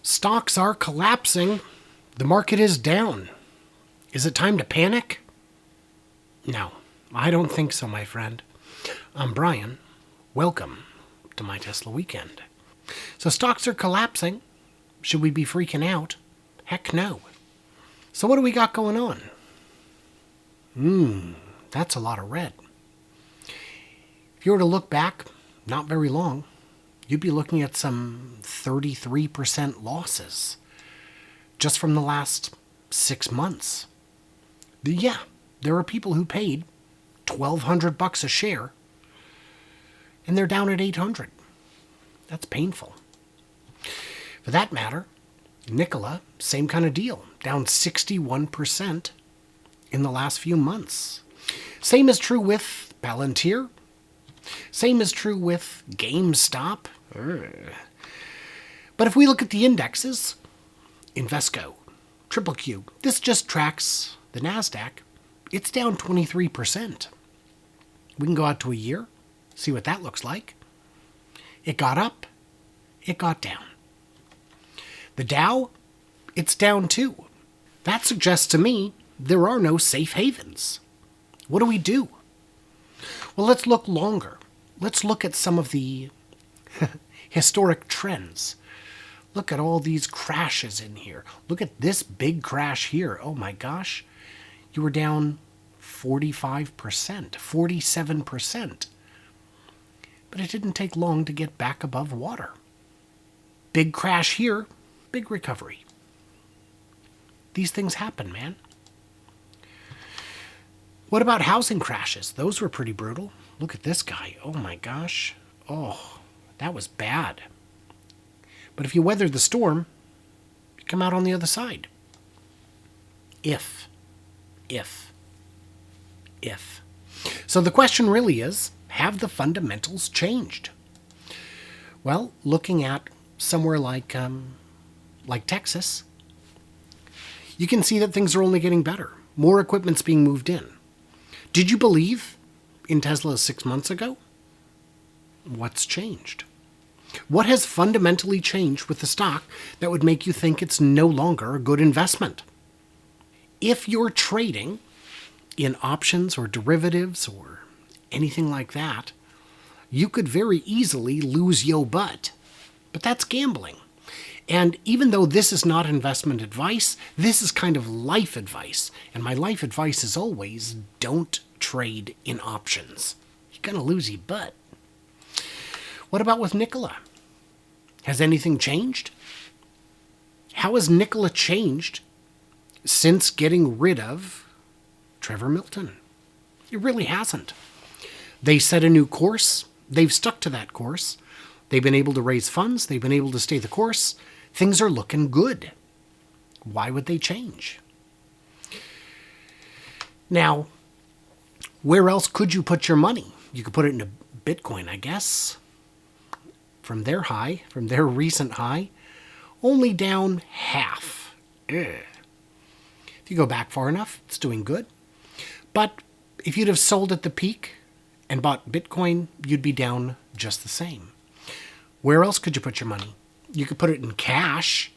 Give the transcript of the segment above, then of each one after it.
Stocks are collapsing. The market is down. Is it time to panic? No, I don't think so, my friend. I'm Brian. Welcome to my Tesla weekend. So stocks are collapsing. Should we be freaking out? Heck no. So what do we got going on? That's a lot of red. If you were to look back, not very long, you'd be looking at some 33% losses just from the last 6 months. Yeah, there are people who paid $1,200 a share, and they're down at 800. That's painful. For that matter, Nicolai, same kind of deal, down 61% in the last few months. Same is true with Palantir. Same is true with GameStop. But if we look at the indexes, Invesco, Triple Q, this just tracks the NASDAQ. It's down 23%. We can go out to a year, see what that looks like. It got up, it got down. The Dow, it's down too. That suggests to me there are no safe havens. What do we do? Well, let's look longer. Let's look at some of the historic trends. Look at all these crashes in here. Look at this big crash here. Oh my gosh. You were down 45%, 47%. But it didn't take long to get back above water. Big crash here, big recovery. These things happen, man. What about housing crashes? Those were pretty brutal. Look at this guy. Oh my gosh. Oh, that was bad. But if you weather the storm, you come out on the other side. If. So the question really is, have the fundamentals changed? Well, looking at somewhere like Texas, you can see that things are only getting better. More equipment's being moved in. Did you believe in Tesla 6 months ago? What's changed? What has fundamentally changed with the stock that would make you think it's no longer a good investment? If you're trading in options or derivatives or anything like that, you could very easily lose your butt. But that's gambling. And even though this is not investment advice, this is kind of life advice. And my life advice is always, don't trade in options. You're going to lose your butt. What about with Nicolai? Has anything changed? How has Nicolai changed since getting rid of Trevor Milton? It really hasn't. They set a new course. They've stuck to that course. They've been able to raise funds. They've been able to stay the course. Things are looking good. Why would they change? Now, where else could you put your money? You could put it into Bitcoin, I guess. From their high, from their recent high, only down half. If you go back far enough, it's doing good. But if you'd have sold at the peak and bought Bitcoin, you'd be down just the same. Where else could you put your money? You could put it in cash,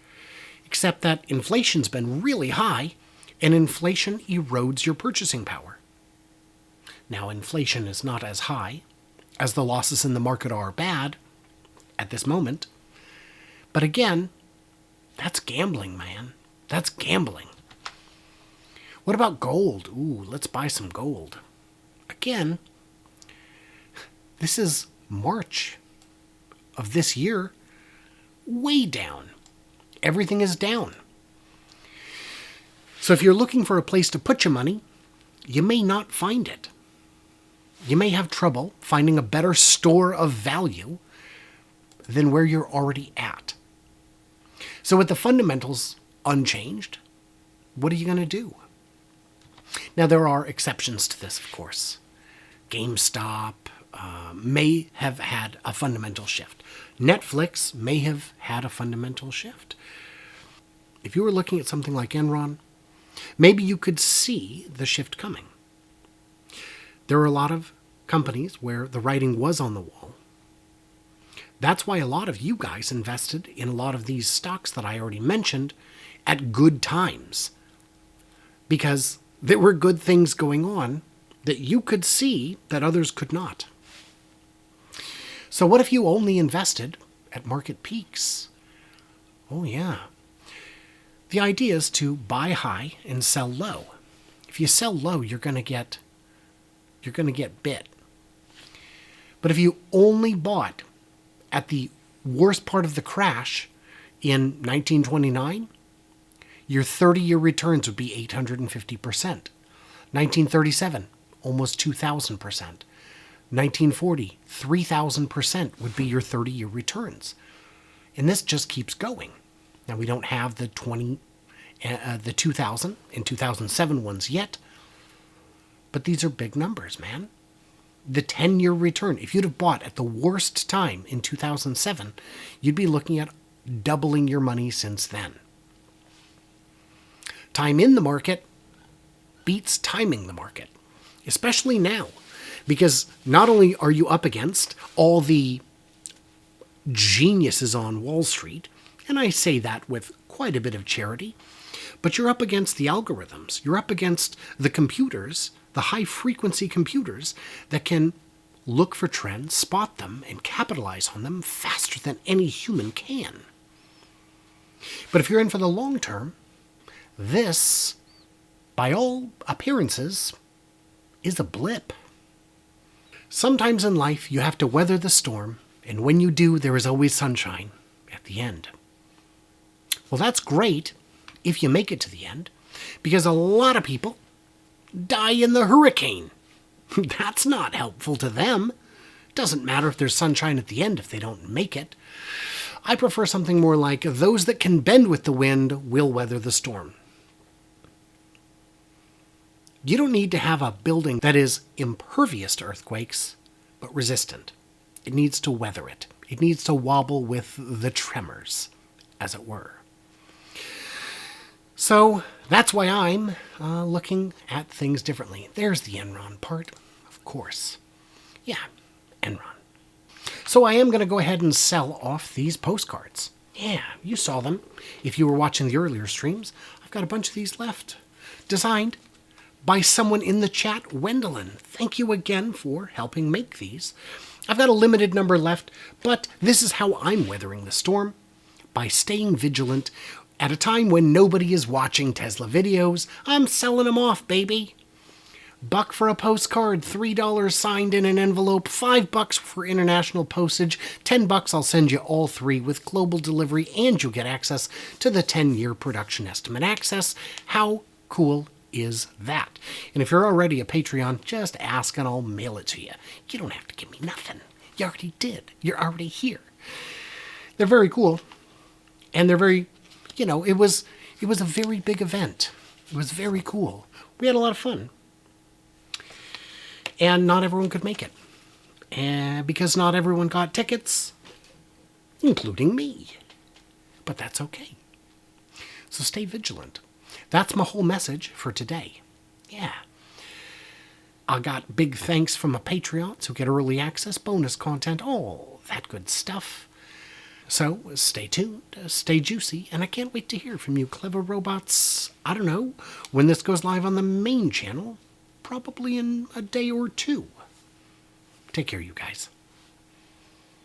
except that inflation's been really high, and inflation erodes your purchasing power. Now, inflation is not as high as the losses in the market are bad at this moment. But again, that's gambling, man. That's gambling. What about gold? Ooh, let's buy some gold. Again, this is March of this year. Way down. Everything is down. So if you're looking for a place to put your money, you may not find it. You may have trouble finding a better store of value than where you're already at. So with the fundamentals unchanged, what are you going to do? Now, there are exceptions to this, of course. GameStop may have had a fundamental shift. Netflix may have had a fundamental shift. If you were looking at something like Enron, maybe you could see the shift coming. There are a lot of companies where the writing was on the wall. That's why a lot of you guys invested in a lot of these stocks that I already mentioned at good times. Because there were good things going on that you could see that others could not. So what if you only invested at market peaks? Oh yeah. The idea is to buy high and sell low. If you sell low, you're going to get bit. But if you only bought at the worst part of the crash in 1929, your 30-year returns would be 850%. 1937, almost 2,000%. 1940, 3,000% would be your 30-year returns. And this just keeps going. Now, we don't have the 2000 and 2007 ones yet, but these are big numbers, man. The 10-year return, if you'd have bought at the worst time in 2007, you'd be looking at doubling your money since then. Time in the market beats timing the market, especially now, because not only are you up against all the geniuses on Wall Street, and I say that with quite a bit of charity, but you're up against the algorithms. You're up against the computers, the high-frequency computers that can look for trends, spot them, and capitalize on them faster than any human can. But if you're in for the long term, this, by all appearances, is a blip. Sometimes in life, you have to weather the storm, and when you do, there is always sunshine at the end. Well, that's great if you make it to the end, because a lot of people die in the hurricane. That's not helpful to them. Doesn't matter if there's sunshine at the end if they don't make it. I prefer something more like those that can bend with the wind will weather the storm. You don't need to have a building that is impervious to earthquakes, but resistant. It needs to weather it. It needs to wobble with the tremors, as it were. So that's why I'm looking at things differently. There's the Enron part, of course. Yeah, Enron. So I am going to go ahead and sell off these postcards. Yeah, you saw them. If you were watching the earlier streams, I've got a bunch of these left. Designed by someone in the chat, Wendelin. Thank you again for helping make these. I've got a limited number left, but this is how I'm weathering the storm, by staying vigilant. At a time when nobody is watching Tesla videos, I'm selling them off, baby. $1 for a postcard, $3 signed in an envelope, $5 for international postage, $10 I'll send you all three with global delivery, and you'll get access to the 10-year production estimate access. How cool is that? And if you're already a Patreon, just ask and I'll mail it to you. You don't have to give me nothing. You already did. You're already here. They're very cool, and they're very... it was a very big event. It was very cool. We had a lot of fun. And not everyone could make it. And because not everyone got tickets, including me. But that's okay. So stay vigilant. That's my whole message for today. Yeah. I got big thanks from my Patreons who get early access, bonus content, all that good stuff. So stay tuned, stay juicy, and I can't wait to hear from you clever robots. I don't know when this goes live on the main channel, probably in a day or two. Take care, you guys.